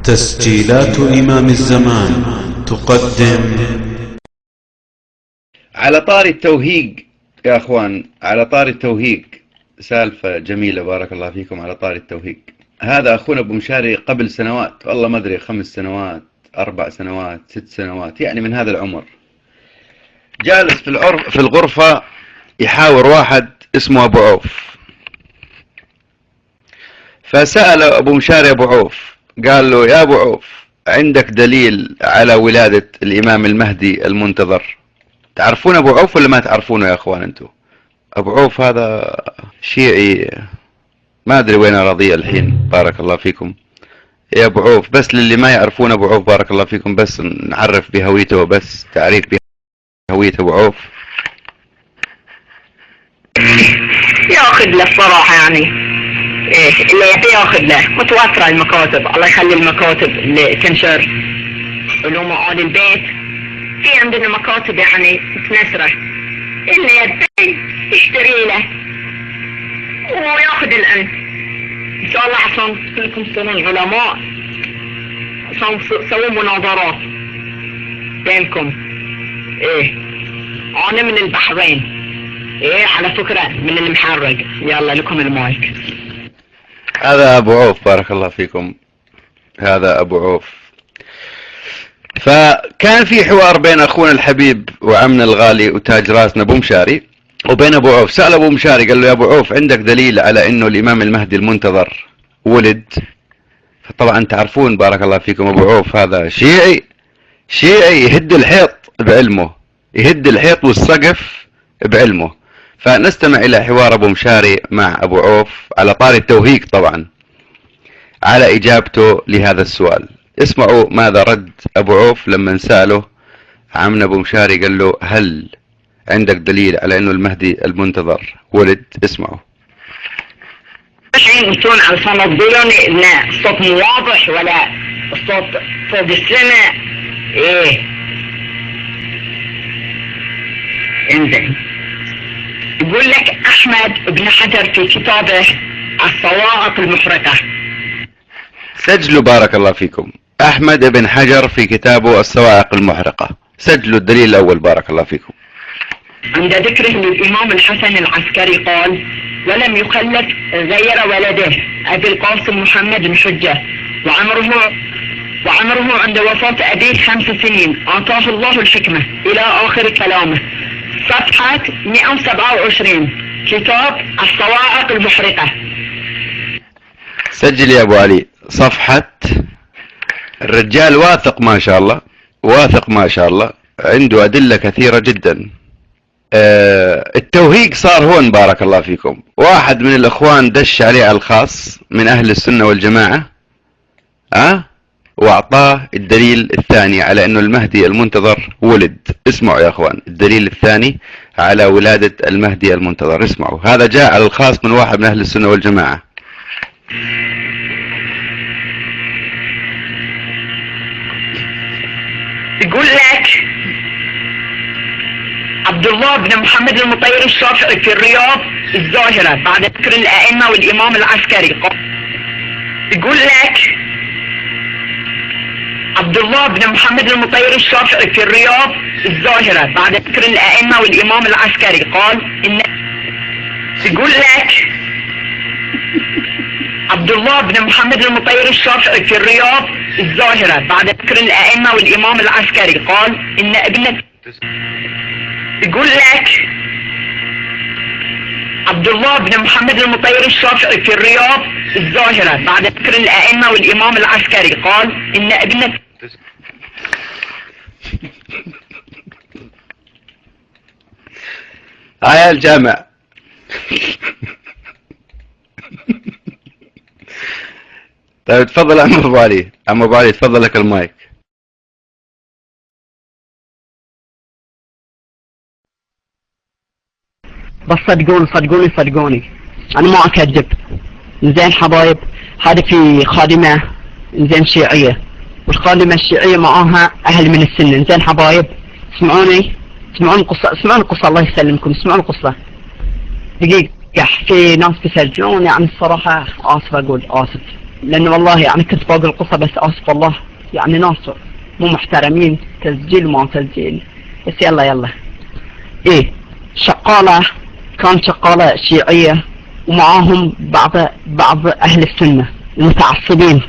تسجيلات إمام الزمان تقدم. على طاري التوهيق يا أخوان، على طاري التوهيق سالفة جميلة بارك الله فيكم. على طاري التوهيق، هذا أخونا أبو مشاري قبل سنوات، والله ما أدري 5 سنوات 4 سنوات 6 سنوات، يعني من هذا العمر، جالس في الغرفة يحاور واحد اسمه أبو عوف. فسأل أبو مشاري أبو عوف، قال له: يا أبو عوف، عندك دليل على ولادة الإمام المهدي المنتظر؟ تعرفون أبو عوف ولا ما تعرفونه يا أخوان أنتم؟ أبو عوف هذا شيعي، ما أدري وين أراضيه الحين بارك الله فيكم. يا أبو عوف، بس للي ما يعرفون أبو عوف بارك الله فيكم، بس نعرف بهويته، بس تعريف بهوية أبو عوف. ياخذ له الصراحة، يعني ايه اللي يعطيه ياخذ له. متوفرة المكاتب، الله يخلي المكاتب اللي تنشر علوم آل البيت. في عندنا مكاتب يعني متنشرة، اللي يبي يشتري له وياخذ الان ان شاء الله، عشان كلكم تصيرون علماء، عشان تسوون مناظرات بينكم. ايه انا من البحرين، ايه على فكرة من المحرق. يلا لكم المايك. هذا أبو عوف بارك الله فيكم، هذا أبو عوف. فكان في حوار بين أخونا الحبيب وعمنا الغالي وتاج راسنا أبو مشاري وبين أبو عوف. سأل أبو مشاري قال له: يا أبو عوف، عندك دليل على أنه الإمام المهدي المنتظر ولد؟ فطبعا تعرفون بارك الله فيكم أبو عوف هذا شيعي يهد الحيط بعلمه، يهد الحيط والسقف بعلمه. فنستمع إلى حوار أبو مشاري مع أبو عوف على طاري التوهيق طبعا، على إجابته لهذا السؤال. اسمعوا ماذا رد أبو عوف لما سأله عمنا أبو مشاري، قال له: هل عندك دليل على أنه المهدي المنتظر ولد؟ اسمعوا. الحين يمشون علشان تقولون ان الصوت مو واضح ولا الصوت فوق السمع. ايه انزين، يقول لك أحمد بن حجر في كتابه الصواعق المحرقة. سجلوا بارك الله فيكم، أحمد بن حجر في كتابه الصواعق المحرقة. سجلوا الدليل الأول بارك الله فيكم. عند ذكره للإمام الحسن العسكري قال: ولم يخلف غير ولده أبي القاسم محمد بن حجة، وعمره عند وفاة أبيه 5 سنين، أعطاه الله الحكمة، إلى آخر كلامه. صفحة 127 كتاب الصواعق المحرقة. سجل يا أبو علي صفحة. الرجال واثق ما شاء الله، واثق ما شاء الله، عنده أدلة كثيرة جدا. التوهيق صار هون بارك الله فيكم. واحد من الأخوان دش عليه على الخاص من أهل السنة والجماعة، واعطاه الدليل الثاني على انه المهدي المنتظر ولد. اسمعوا يا اخوان الدليل الثاني على ولادة المهدي المنتظر، اسمعوا. هذا جاء على الخاص من واحد من اهل السنة والجماعة. يقول لك عبد الله بن محمد المطير الشافعي في الرياض الظاهرة بعد ذكر الائمة والامام العسكري. يقول لك عبد الله بن محمد المطير الشافعي في الرياض الظاهرة بعد ذكر الائمة والامام العسكري قال ان. يقول لك عبد الله بن محمد المطير الشافعي في الرياض الظاهرة بعد ذكر الائمة والامام العسكري قال ان ابنة. يقول لك عبد الله بن محمد المطير الشافعي في الرياض الظاهرة بعد ذكر الائمة والامام العسكري قال ان ابنة. يا الجامع. طيب تفضل عم ابو علي، عم ابو علي تفضل لك المايك. بس صدقوني انا ما اكذب. زين حبايب، هذه في خادمة زين شيعية، والخادمة الشيعية معاها اهل من السنة. زين حبايب اسمعوني، اسمعون القصة الله يسلمكم، اسمعون القصة. دقيقة، في ناس بيسجلون، يعني الصراحة اسف، اقول اسف. لأن والله يعني كنت باقي القصة بس آسف والله يعني ناس مو محترمين، تسجيل وما تسجيل، بس يلا إيه شغالة، كانت شغالة شيعية ومعاهم بعض أهل السنة المتعصبين،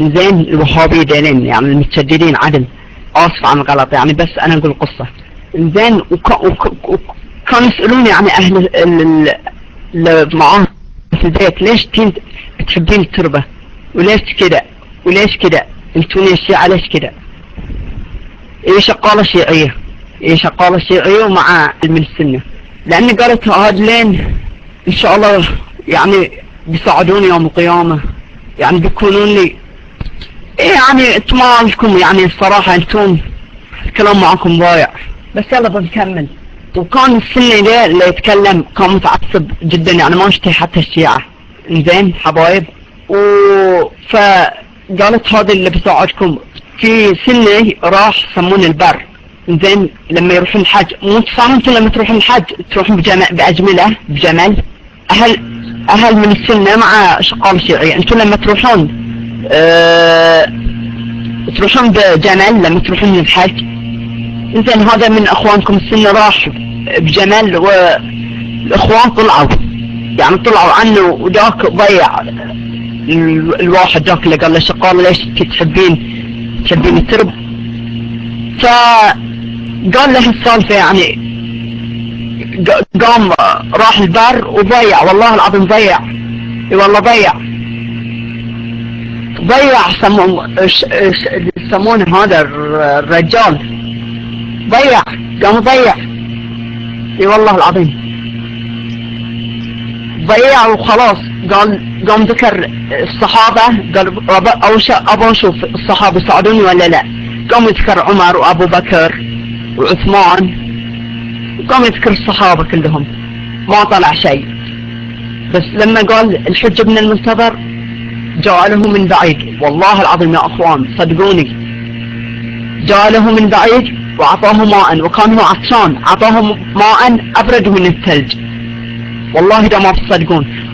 زين الوهابية دينين يعني المتشددين عدل، آسف عن الغلط يعني بس أنا أقول قصة زين. وكانوا يسألوني يعني أهل اللي معاهم في البيت ليش تحبين التربة وليش كده انتوا الشيعة ليش كده؟ إيه شغالة شيعية ومع من السنة، لأني قالت هادلين إن شاء الله يعني بيساعدوني يوم القيامة، يعني بيكونون لي إيه يعني انتم ما لكم يعني الصراحة انتم الكلام معكم ضايع، بس يلا بنكمل. وكان السنة اللي يتكلم كان متعصب جدا يعني ما اشتهي حتى الشيعة زين حبايب. فقالت هذا اللي بيساعدكم في سنة راح يسمون البر زين لما يروحون الحج، مو صح انتم لما تروحون الحج تروحون بأجملة بجمل، اهل من السنة مع شقال شيعية، انتم لما تروحون تروحون بجمل لما تروحون الحج زين. هذا من اخوانكم السنة راح بجمل والاخوان طلعوا عنه وذاك ضيع الواحد ذاك اللي قال له شقال ليش تحبين الترب، فقال له السالفة يعني قام راح البر وضيع، والله العظيم ضيع، والله ضيع يسمونه هذا الرجال قام ضيع، والله العظيم ضيع وخلاص. قام ذكر الصحابة قال أبغى أشوف الصحابة يساعدوني ولا لا، قام يذكر عمر وأبو بكر وعثمان، وقام يذكر الصحابة كلهم ما طلع شيء، بس لما قال الحج بن المنتظر جاء له من بعيد، والله العظيم يا أخوان صدقوني جاء له من بعيد وعطاه ماء، وكان هو عطشان عطاه ماء أبرد من الثلج، والله ده ما تصدقون.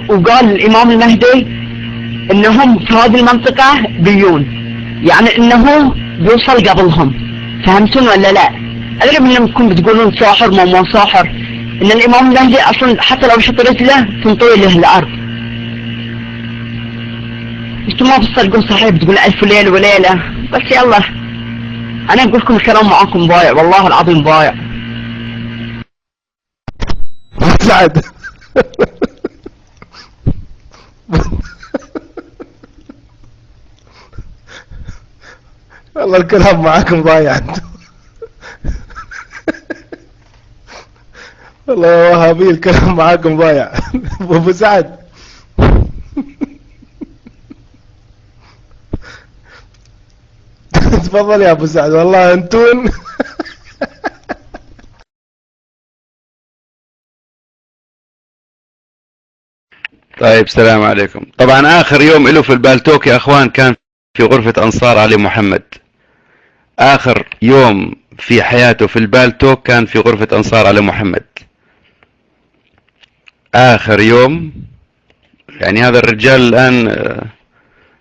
وقال الإمام المهدي إنهم في هذه المنطقة بيون، يعني إنه بيوصل قبلهم، فهمتون ولا لا؟ أدري منكم بتقولون ساحر ما ساحر، إن الإمام المهدي أصلا حتى لو حط رجله تنطوي له الأرض. انتم ما بتصدقون صحيح بتقول ألف ليلة وليلة، بس يلا أنا أقول لكم الكلام معاكم ضايع، والله العظيم ضايع. سعد والله الكلام معاكم ضايع والله يا وهابي الكلام معاكم ضايع. ابو سعد تفضل يا ابو سعد، والله انتون طيب السلام عليكم. طبعا آخر يوم له في البالتوك يا أخوان كان في غرفة أنصار علي محمد، آخر يوم في حياته في البالتوك كان في غرفة أنصار علي محمد، آخر يوم. يعني هذا الرجال الآن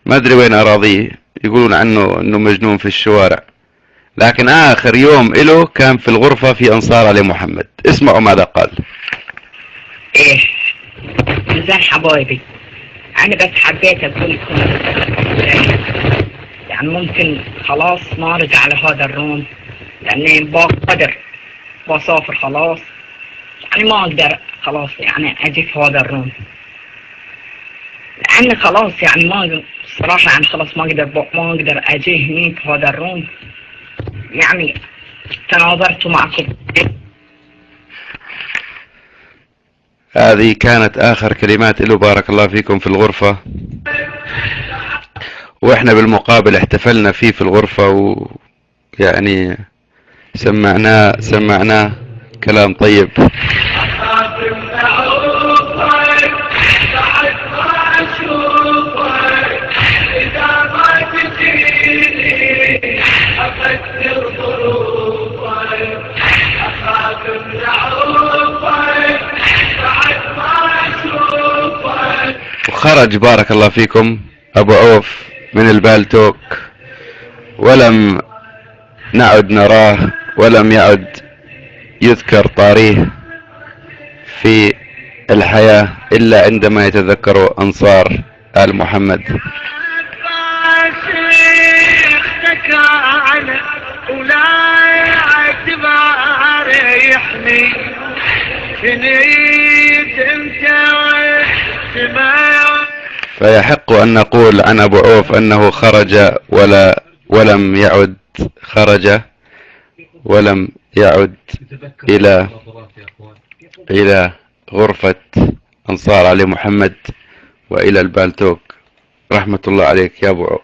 ما أدري وين أراضيه، يقولون عنه أنه مجنون في الشوارع، لكن آخر يوم له كان في الغرفة في أنصار علي محمد. اسمعوا ماذا قال. إيه زين حبايبي، أنا بس حبيت أقول لكم يعني ممكن خلاص ما أرجع على هذا الروم، لأني بقدر بسافر خلاص، يعني ما أقدر خلاص يعني أجي في هذا الروم، لأن خلاص يعني ما صراحة يعني خلاص ما أقدر أجي هني في هذا الروم، يعني تناظرت معكم. هذه كانت آخر كلمات له بارك الله فيكم في الغرفة، وإحنا بالمقابل احتفلنا فيه في الغرفة، ويعني سمعناه كلام طيب. خرج بارك الله فيكم أبو عوف من البالتوك ولم نعد نراه ولم يعد يذكر طاريه في الحياة إلا عندما يتذكر أنصار آل محمد. فيحق أن نقول عن أبو عوف أنه خرج ولم يعد، خرج ولم يعد إلى غرفة أنصار علي محمد وإلى البالتوك. رحمة الله عليك يا أبو عوف.